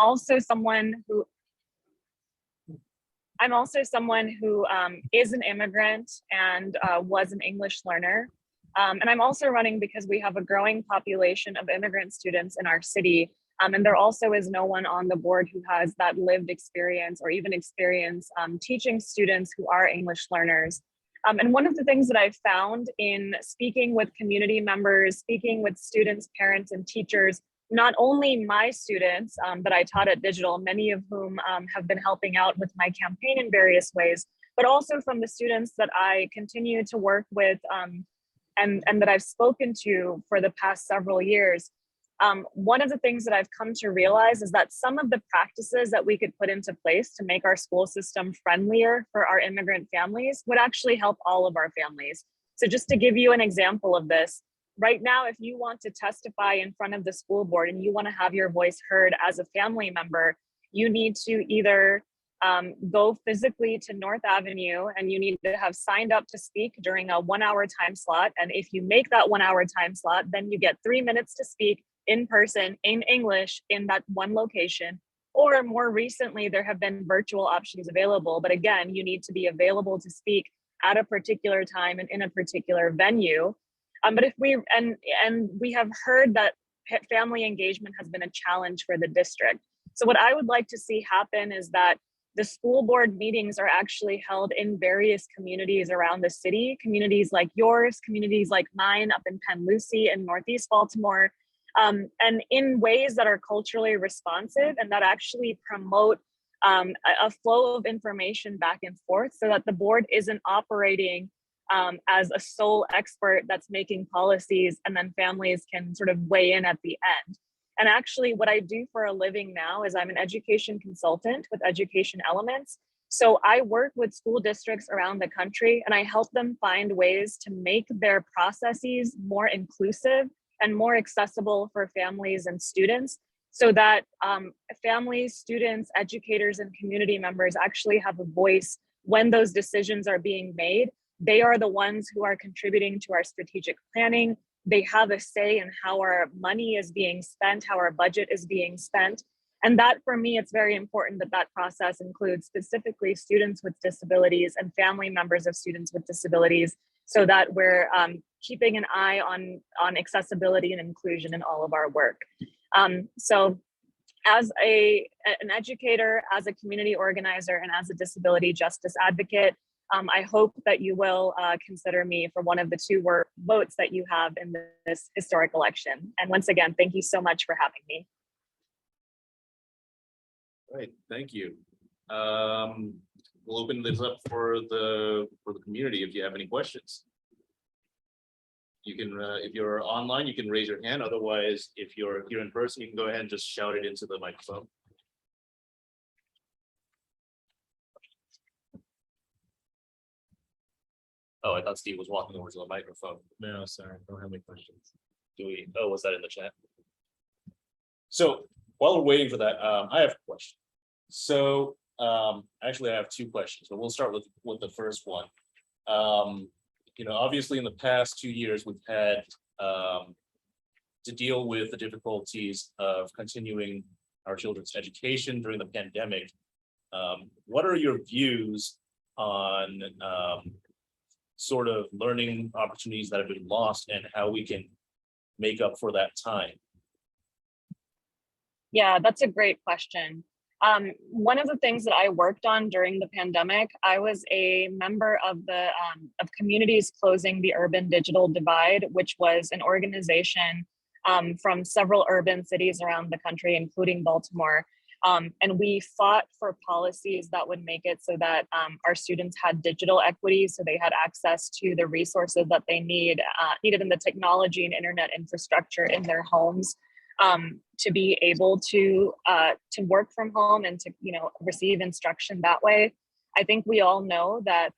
also someone who is an immigrant and was an English learner. And I'm also running because we have a growing population of immigrant students in our city. And there also is no one on the board who has that lived experience or even experience teaching students who are English learners. And one of the things that I've found in speaking with community members, speaking with students, parents, and teachers, not only my students that I taught at Digital, many of whom have been helping out with my campaign in various ways, but also from the students that I continue to work with and that I've spoken to for the past several years. One of the things that I've come to realize is that some of the practices that we could put into place to make our school system friendlier for our immigrant families would actually help all of our families. So just to give you an example of this, right now, if you want to testify in front of the school board and you want to have your voice heard as a family member, you need to either go physically to North Avenue and you need to have signed up to speak during a 1 hour time slot. And if you make that 1 hour time slot, then you get 3 minutes to speak in person in English in that one location. Or more recently, there have been virtual options available. But again, you need to be available to speak at a particular time and in a particular venue. But if we have heard that family engagement has been a challenge for the district. So what I would like to see happen is that the school board meetings are actually held in various communities around the city, communities like yours, communities like mine up in Penn Lucie and Northeast Baltimore, and in ways that are culturally responsive and that actually promote a flow of information back and forth so that the board isn't operating as a sole expert that's making policies and then families can sort of weigh in at the end. And actually what I do for a living now is I'm an education consultant with Education Elements. So I work with school districts around the country and I help them find ways to make their processes more inclusive and more accessible for families and students so that families, students, educators, and community members actually have a voice when those decisions are being made. They are the ones who are contributing to our strategic planning. They have a say in how our money is being spent, how our budget is being spent. And that, for me, it's very important that that process includes specifically students with disabilities and family members of students with disabilities so that we're keeping an eye on accessibility and inclusion in all of our work. So as an educator, as a community organizer, and as a disability justice advocate, I hope that you will consider me for one of the two votes that you have in this historic election. And once again, thank you so much for having me. All right, thank you. We'll open this up for the community if you have any questions. You can, if you're online, you can raise your hand. Otherwise, if you're here in person, you can go ahead and just shout it into the microphone. Oh, I thought Steve was walking over to the microphone. No, sorry, I don't have any questions. Do we? Oh, was that in the chat? So while we're waiting for that, I have a question. So actually, I have two questions, but we'll start with the first one. You know, obviously, in the past 2 years, we've had to deal with the difficulties of continuing our children's education during the pandemic. What are your views on sort of learning opportunities that have been lost and how we can make up for that time? Yeah, that's a great question. One of the things that I worked on during the pandemic, I was a member of the of Communities Closing the Urban Digital Divide, which was an organization from several urban cities around the country, including Baltimore. And we fought for policies that would make it so that our students had digital equity, so they had access to the resources that they needed in the technology and internet infrastructure in their homes to be able to work from home and to receive instruction that way. I think we all know that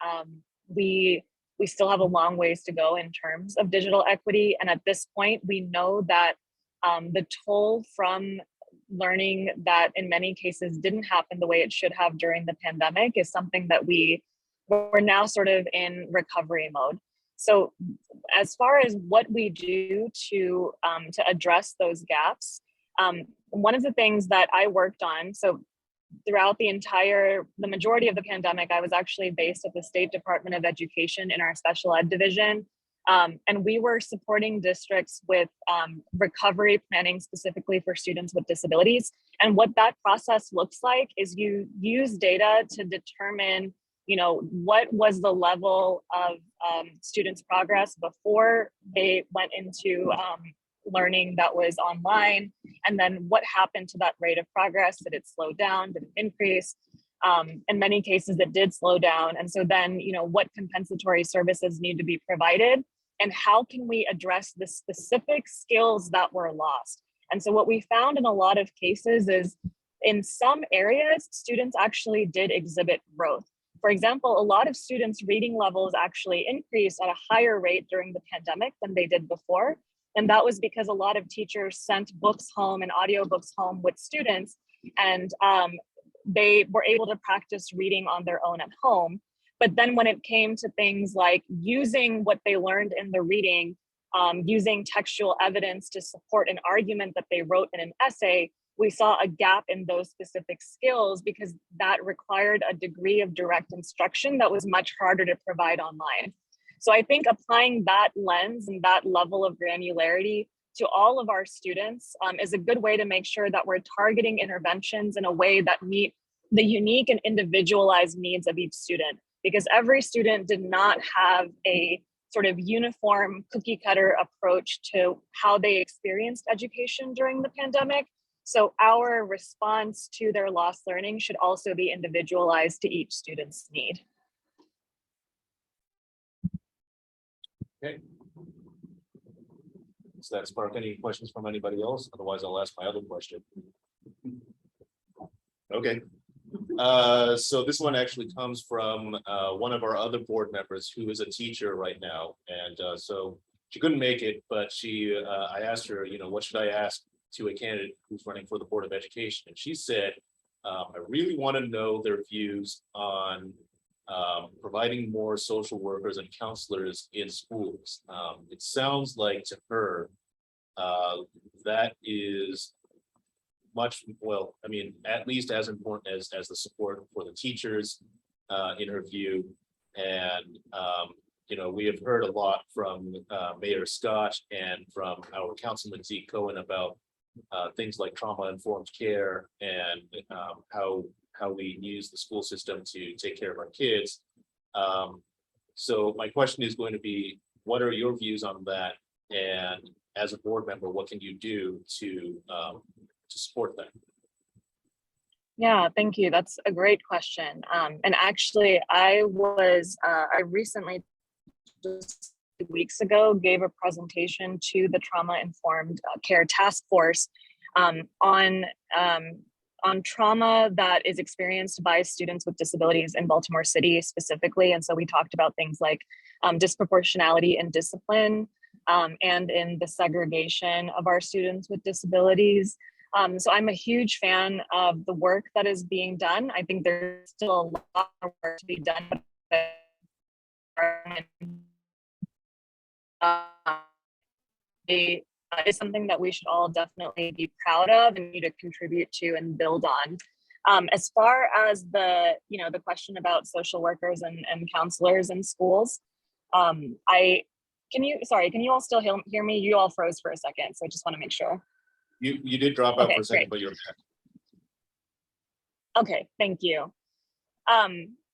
we still have a long ways to go in terms of digital equity, and at this point, we know that the toll from learning that in many cases didn't happen the way it should have during the pandemic is something that we're now sort of in recovery mode. So as far as what we do to address those gaps, One of the things that I worked on, so throughout the majority of the pandemic, I was actually based at the State Department of Education in our special ed division. And we were supporting districts with recovery planning specifically for students with disabilities. And what that process looks like is you use data to determine, what was the level of students' progress before they went into learning that was online, and then what happened to that rate of progress. Did it slow down? Did it increase? In many cases, it did slow down. And so then, what compensatory services need to be provided, and how can we address the specific skills that were lost? And so what we found in a lot of cases is in some areas, students actually did exhibit growth. For example, a lot of students' reading levels actually increased at a higher rate during the pandemic than they did before. And that was because a lot of teachers sent books home and audiobooks home with students, and they were able to practice reading on their own at home. But then when it came to things like using what they learned in the reading, using textual evidence to support an argument that they wrote in an essay, we saw a gap in those specific skills because that required a degree of direct instruction that was much harder to provide online. So I think applying that lens and that level of granularity to all of our students is a good way to make sure that we're targeting interventions in a way that meet the unique and individualized needs of each student, because every student did not have a sort of uniform cookie cutter approach to how they experienced education during the pandemic. So our response to their lost learning should also be individualized to each student's need. Okay. Does that spark any questions from anybody else? Otherwise, I'll ask my other question. Okay. So this one actually comes from one of our other board members who is a teacher right now. And so she couldn't make it, but I asked her, what should I ask to a candidate who's running for the Board of Education? And she said, I really want to know their views on providing more social workers and counselors in schools. It sounds like to her that is at least as important as the support for the teachers in her view. And we have heard a lot from Mayor Scott and from our Councilman Zeke Cohen about things like trauma-informed care and how we use the school system to take care of our kids. So my question is going to be, what are your views on that? And as a board member, what can you do to support that? Yeah, thank you. That's a great question. And actually, I recently, just 2 weeks ago, gave a presentation to the Trauma-Informed Care Task Force on trauma that is experienced by students with disabilities in Baltimore City specifically. And so we talked about things like disproportionality in discipline and in the segregation of our students with disabilities. So I'm a huge fan of the work that is being done. I think there's still a lot of work to be done. Is something that we should all definitely be proud of and need to contribute to and build on. As far as the question about social workers and counselors in schools, can you all still hear me? You all froze for a second, so I just want to make sure. You did drop out for a second, great. But you're back. Okay, thank you.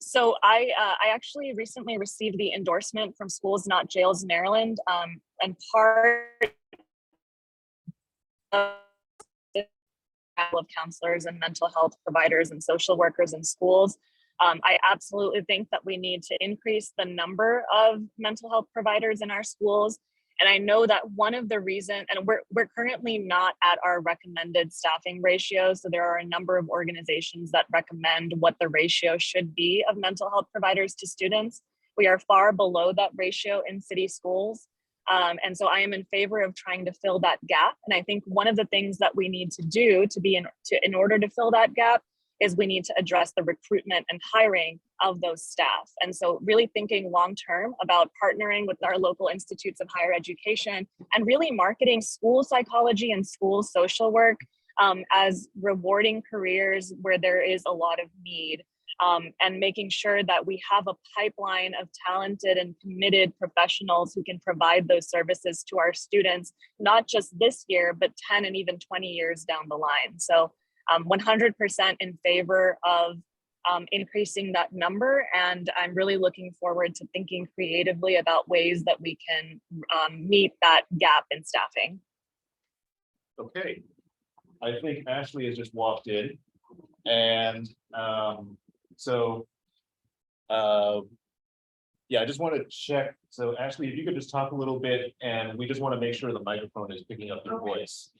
So I actually recently received the endorsement from Schools Not Jails Maryland, and part of counselors and mental health providers and social workers in schools. I absolutely think that we need to increase the number of mental health providers in our schools. And I know that one of the reasons, and we're currently not at our recommended staffing ratio. So there are a number of organizations that recommend what the ratio should be of mental health providers to students. We are far below that ratio in city schools. And so I am in favor of trying to fill that gap. And I think one of the things that we need to do in order to fill that gap is we need to address the recruitment and hiring of those staff. And so really thinking long-term about partnering with our local institutes of higher education and really marketing school psychology and school social work as rewarding careers where there is a lot of need, and making sure that we have a pipeline of talented and committed professionals who can provide those services to our students, not just this year, but 10 and even 20 years down the line. So 100% in favor of increasing that number. And I'm really looking forward to thinking creatively about ways that we can meet that gap in staffing. Okay, I think Ashley has just walked in, and yeah, I just want to check. So Ashley, if you could just talk a little bit, and we just want to make sure the microphone is picking up your voice.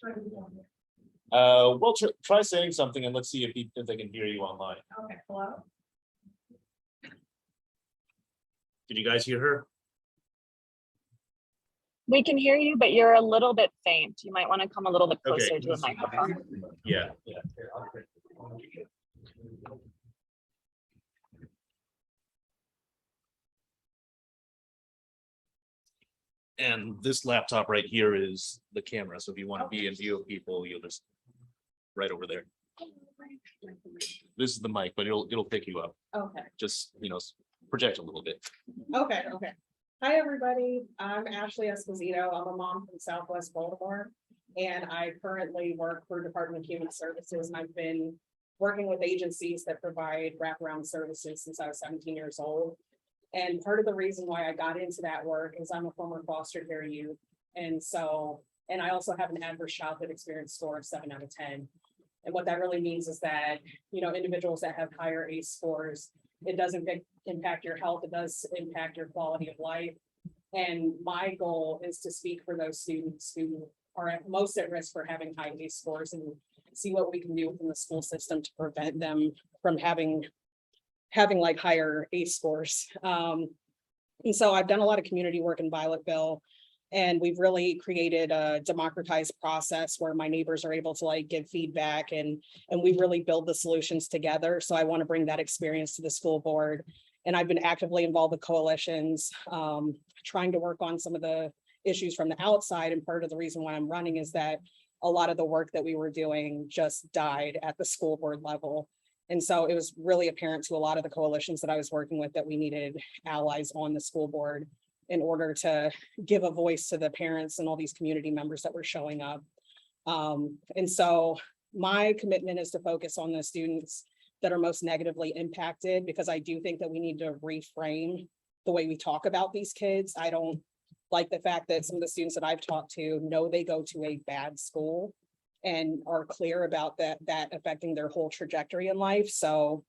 Well, try saying something, and let's see if they can hear you online. Okay, hello? Did you guys hear her? We can hear you, but you're a little bit faint. You might want to come a little bit closer to the microphone. Yeah. And this laptop right here is the camera. So if you want to be in view of people, you'll just right over there. This is the mic, but it'll pick you up. Okay, Just, project a little bit. okay. Hi, everybody. I'm Ashley Esposito. I'm a mom from Southwest Baltimore, and I currently work for Department of Human Services, and I've been working with agencies that provide wraparound services since I was 17 years old. And part of the reason why I got into that work is I'm a former foster care youth. And I also have an adverse childhood experience score of 7 out of 10. And what that really means is that, individuals that have higher ACE scores, it doesn't impact your health, it does impact your quality of life. And my goal is to speak for those students who are most at risk for having high ACE scores, and see what we can do within the school system to prevent them from having like higher ACE scores. And so I've done a lot of community work in Violetville, and we've really created a democratized process where my neighbors are able to like give feedback, and we really build the solutions together. So I want to bring that experience to the school board. And I've been actively involved with coalitions, trying to work on some of the issues from the outside. And part of the reason why I'm running is that a lot of the work that we were doing just died at the school board level. And so it was really apparent to a lot of the coalitions that I was working with that we needed allies on the school board in order to give a voice to the parents and all these community members that were showing up. And so my commitment is to focus on the students that are most negatively impacted, because I do think that we need to reframe the way we talk about these kids. I don't like the fact that some of the students that I've talked to know they go to a bad school and are clear about that affecting their whole trajectory in life. So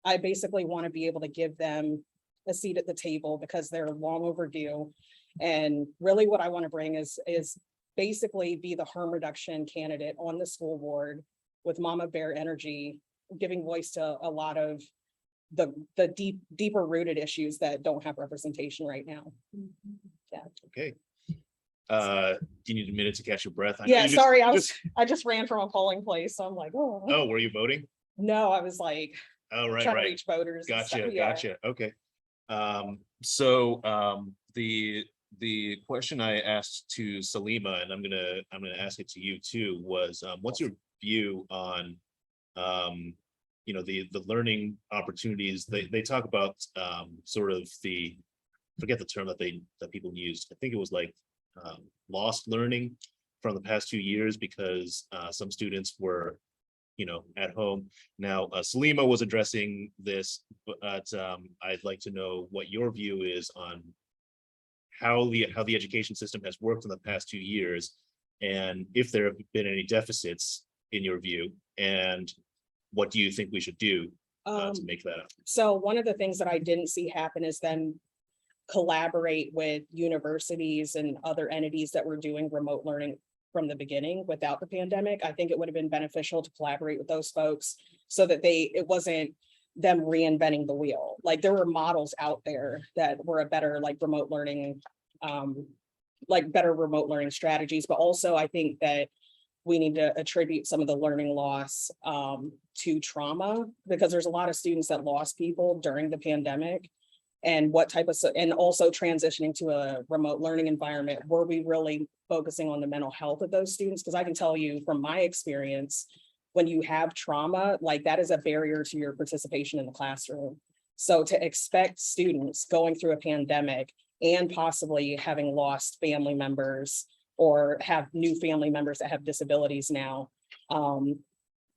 I basically want to be able to give them a seat at the table because they're long overdue. And really what I want to bring is basically be the harm reduction candidate on the school board with Mama Bear energy, giving voice to a lot of the deeper rooted issues that don't have representation right now. Yeah. Okay. Do you need a minute to catch your breath? Yeah, sorry, I just ran from a polling place, so I'm like, oh. Oh, were you voting? No, I was like, oh, right, trying to reach voters. Gotcha. Okay. The question I asked to Salimah, and I'm gonna ask it to you too, was what's your view on the learning opportunities? They talk about sort of forget the term that people used. I think it was like lost learning from the past 2 years because some students were at home. Now Salimah was addressing this, but I'd like to know what your view is on how the education system has worked in the past 2 years, and if there have been any deficits in your view, and what do you think we should do to make that up? So one of the things that I didn't see happen is them collaborate with universities and other entities that were doing remote learning from the beginning without the pandemic. I think it would have been beneficial to collaborate with those folks so that it wasn't them reinventing the wheel. Like there were models out there that were a better remote learning strategies, but also I think that we need to attribute some of the learning loss to trauma, because there's a lot of students that lost people during the pandemic. And what type of, and also transitioning to a remote learning environment, were we really focusing on the mental health of those students, because I can tell you from my experience, when you have trauma, like that is a barrier to your participation in the classroom. So to expect students going through a pandemic and possibly having lost family members or have new family members that have disabilities now,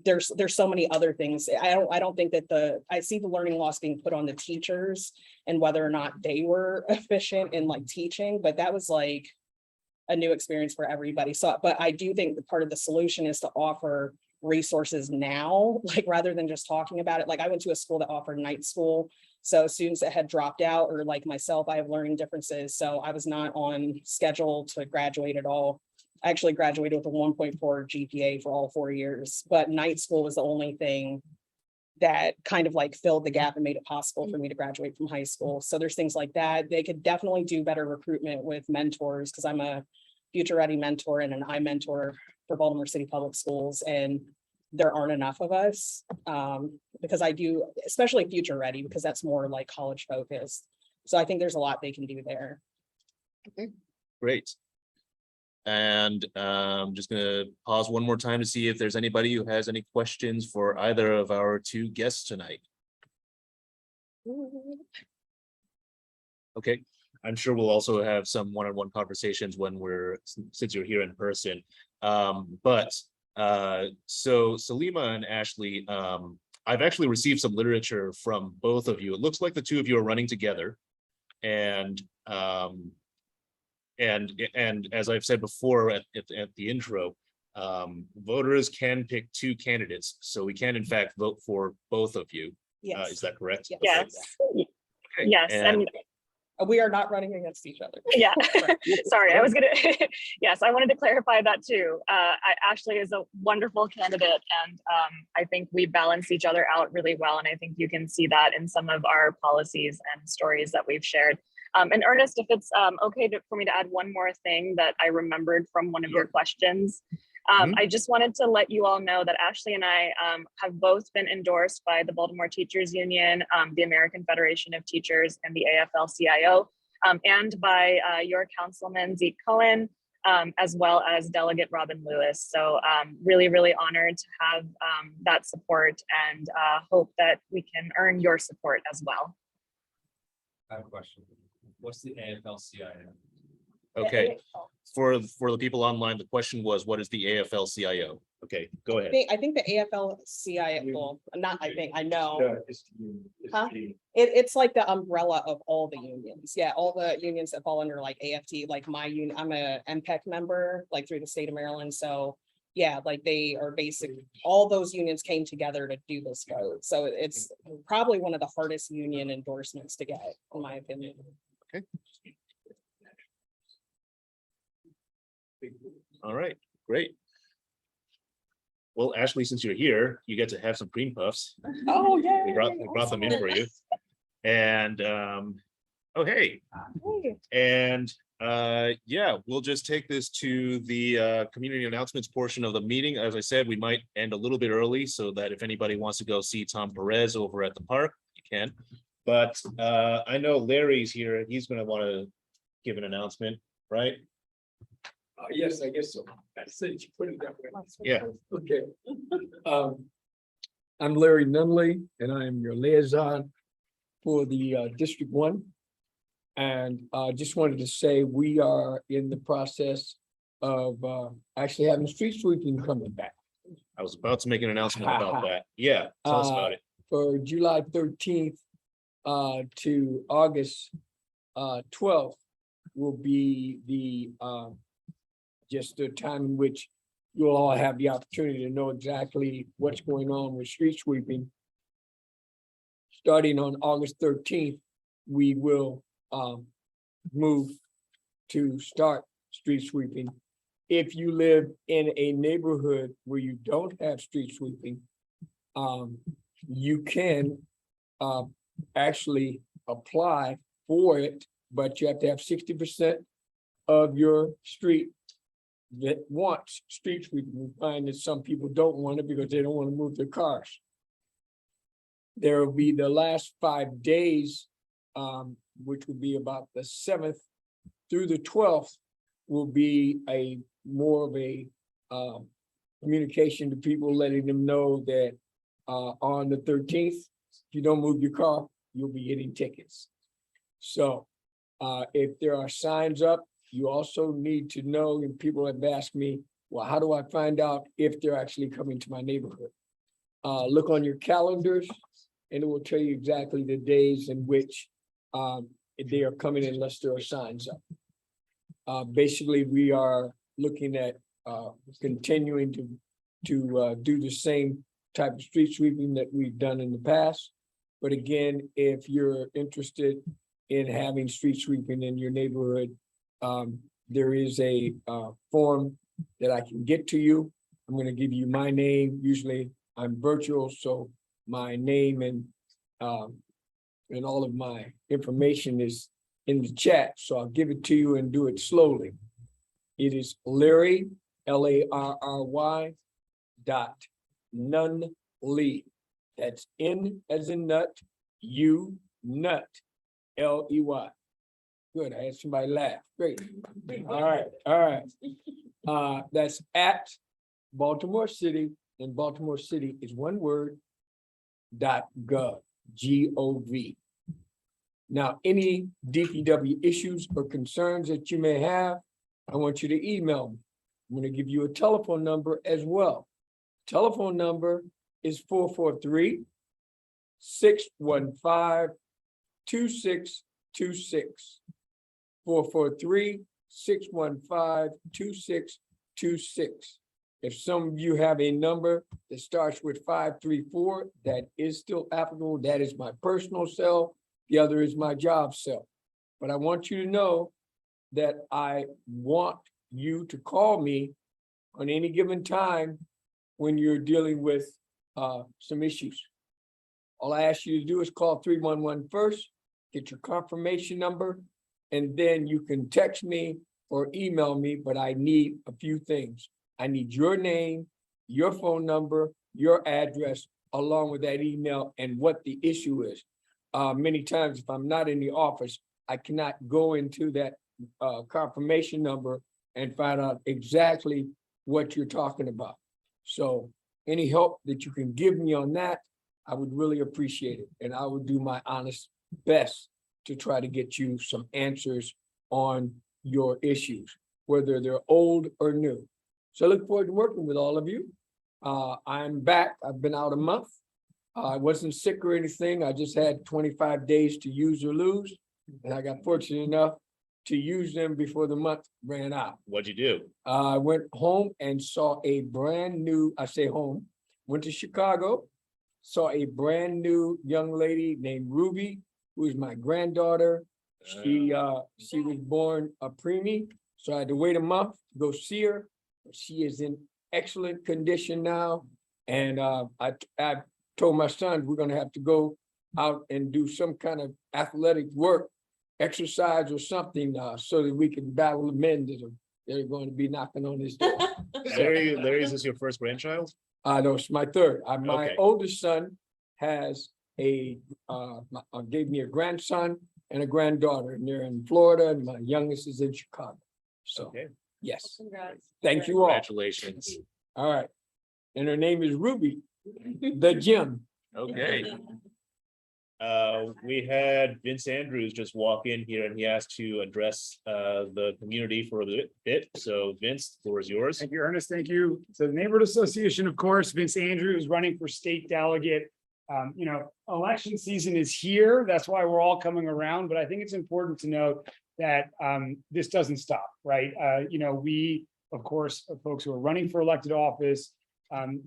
there's so many other things. I don't think that I see the learning loss being put on the teachers and whether or not they were efficient in like teaching, but that was like a new experience for everybody. So, but I do think that part of the solution is to offer resources now, like rather than just talking about it. Like I went to a school that offered night school. So students that had dropped out, or like myself, I have learning differences. So I was not on schedule to graduate at all. I actually graduated with a 1.4 GPA for all 4 years, but night school was the only thing that kind of like filled the gap and made it possible for me to graduate from high school. So there's things like that. They could definitely do better recruitment with mentors, because I'm a future ready mentor and an I mentor for Baltimore City Public Schools, and there aren't enough of us, because I do, especially future ready, because that's more like college focused. So I think there's a lot they can do there. Okay, great. And just gonna pause one more time to see if there's anybody who has any questions for either of our two guests tonight. Okay, I'm sure we'll also have some one-on-one conversations when since you're here in person. So Salimah and Ashley, I've actually received some literature from both of you. It looks like the two of you are running together, and as I've said before at the intro, voters can pick two candidates, so we can in fact vote for both of you. Yes. Is that correct? Yes. Okay. Yes, and we are not running against each other. yeah, sorry, I was gonna, yes, I wanted to clarify that too. Ashley is a wonderful candidate, and I think we balance each other out really well, and I think you can see that in some of our policies and stories that we've shared. And Ernest, if it's okay for me to add one more thing that I remembered from one of your questions. I just wanted to let you all know that Ashley and I have both been endorsed by the Baltimore Teachers Union, the American Federation of Teachers, and the AFL-CIO, and by your councilman, Zeke Cohen, as well as Delegate Robin Lewis. So really, really honored to have that support, and hope that we can earn your support as well. I have a question. What's the AFL-CIO? Okay, for the people online, the question was, what is the AFL-CIO? Okay, go ahead. I think the AFL-CIO, well, not I think, I know. Yeah, it's Huh? It's like the umbrella of all the unions. Yeah, all the unions that fall under like AFT, like my union, I'm a MPEC member, like through the state of Maryland. So yeah, like they are basically, all those unions came together to do this vote. So it's probably one of the hardest union endorsements to get, in my opinion. Okay. All right, great. Well, Ashley, since you're here, you get to have some cream puffs. Oh, yeah. We brought them in for you. And oh, hey. And yeah, we'll just take this to the community announcements portion of the meeting. As I said, we might end a little bit early so that if anybody wants to go see Tom Perez over at the park, you can. But I know Larry's here. He's going to want to give an announcement, right? Yes, I guess so. I said you put it that way. Yeah. Okay. I'm Larry Nunley, and I am your liaison for the District 1. And I just wanted to say we are in the process of actually having street sweeping coming back. I was about to make an announcement about that. Yeah, tell us about it. For July 13th to August 12th will be the just the time in which you'll all have the opportunity to know exactly what's going on with street sweeping. Starting on August 13th, we will move to start street sweeping. If you live in a neighborhood where you don't have street sweeping, you can actually apply for it, but you have to have 60% of your street that wants street sweeping. We find that some people don't want it because they don't want to move their cars. There will be the last 5 days, which will be about the 7th through the 12th, will be a more of a communication to people, letting them know that on the 13th, if you don't move your car, you'll be getting tickets. So if there are signs up, you also need to know, and people have asked me, well, how do I find out if they're actually coming to my neighborhood? Look on your calendars and it will tell you exactly the days in which they are coming unless there are signs up. Basically, we are looking at continuing to do the same type of street sweeping that we've done in the past. But again, if you're interested in having street sweeping in your neighborhood, there is a form that I can get to you. I'm going to give you my name. Usually I'm virtual, so my name and all of my information is in the chat. So I'll give it to you and do it slowly. It is Larry, Larry .Nunley. That's N as in nut, U nut, Ley. Good, I had somebody laugh. Great. All right. That's at Baltimore City, and Baltimore City is one word, .gov, G-O-V. Now, any DPW issues or concerns that you may have, I want you to email me. I'm going to give you a telephone number as well. Telephone number is 443-615-2626. 443-615-2626. If some of you have a number that starts with 534, that is still applicable. That is my personal cell. The other is my job cell. But I want you to know that I want you to call me on any given time when you're dealing with some issues. All I ask you to do is call 311 first, get your confirmation number, and then you can text me or email me, but I need a few things. I need your name, your phone number, your address, along with that email and what the issue is. Many times, if I'm not in the office, I cannot go into that confirmation number and find out exactly what you're talking about. So any help that you can give me on that, I would really appreciate it. And I would do my honest best to try to get you some answers on your issues, whether they're old or new. So I look forward to working with all of you. I'm back. I've been out a month. I wasn't sick or anything. I just had 25 days to use or lose. And I got fortunate enough to use them before the month ran out. What'd you do? I went home and saw a brand new, I say home, went to Chicago, saw a brand new young lady named Ruby, who is my granddaughter. She was born a preemie, so I had to wait a month to go see her. She is in excellent condition now. And I told my son, we're gonna have to go out and do some kind of athletic work, exercise or something, so that we can battle the men that are going to be knocking on this door. Larry, is this your first grandchild? No, it's my third. My Okay. oldest son has gave me a grandson and a granddaughter, and they're in Florida, and my youngest is in Chicago. So, Okay, yes, Congrats. thank you all. congratulations. All right. And her name is Ruby, the gym. Okay. We had Vince Andrews just walk in here and he asked to address the community for a bit. So Vince, the floor is yours. Thank you, Ernest. Thank you. So the Neighborhood Association, of course, Vince Andrews running for state delegate. Election season is here. That's why we're all coming around. But I think it's important to note that this doesn't stop, right? We, of course, are folks who are running for elected office.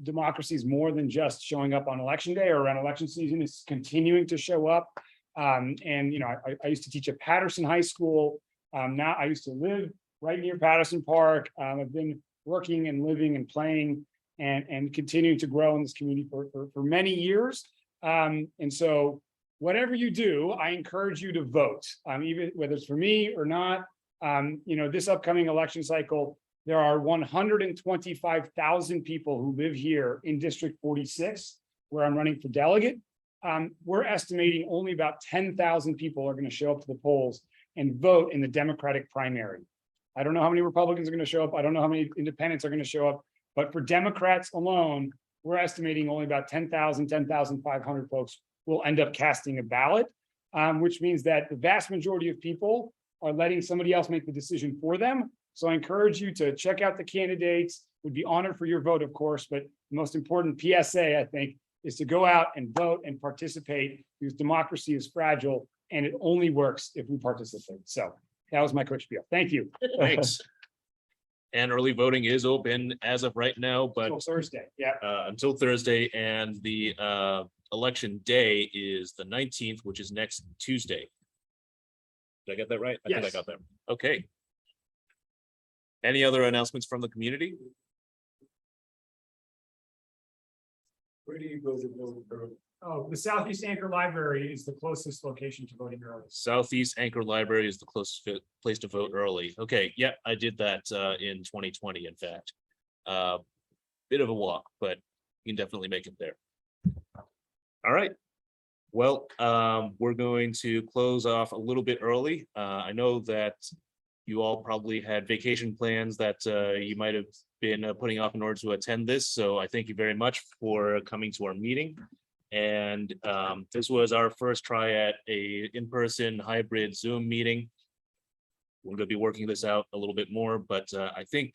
Democracy is more than just showing up on election day or around election season. It's continuing to show up. I used to teach at Patterson High School. Now I used to live right near Patterson Park. I've been working and living and playing and continuing to grow in this community for many years. And so whatever you do, I encourage you to vote, even whether it's for me or not. This upcoming election cycle, there are 125,000 people who live here in District 46, where I'm running for delegate. We're estimating only about 10,000 people are going to show up to the polls and vote in the Democratic primary. I don't know how many Republicans are going to show up. I don't know how many independents are going to show up. But for Democrats alone, we're estimating only about 10,000, 10,500 folks will end up casting a ballot, which means that the vast majority of people are letting somebody else make the decision for them. So I encourage you to check out the candidates. Would be honored for your vote, of course, but the most important PSA, I think, is to go out and vote and participate, because democracy is fragile and it only works if we participate. So that was my quick spiel. Thank you. Thanks. And early voting is open as of right now, but Until Thursday, yeah. until Thursday, and the election day is the 19th, which is next Tuesday. Did I get that right? I think I Yes. got that. Okay. Any other announcements from the community? Where do you go to vote early? Oh, the Southeast Anchor Library is the closest location to voting early. Southeast Anchor Library is the closest place to vote early. Okay, yeah, I did that in 2020, in fact. Bit of a walk, but you can definitely make it there. All right. Well, we're going to close off a little bit early. I know that you all probably had vacation plans that you might have been putting off in order to attend this. So I thank you very much for coming to our meeting. And this was our first try at a in-person hybrid Zoom meeting. We're going to be working this out a little bit more, but I think,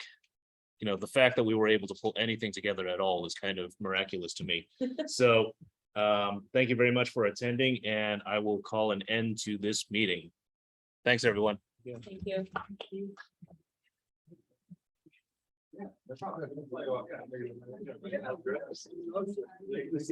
you know, the fact that we were able to pull anything together at all is kind of miraculous to me. So thank you very much for attending, and I will call an end to this meeting. Thanks, everyone. Thank you. That's not gonna play off.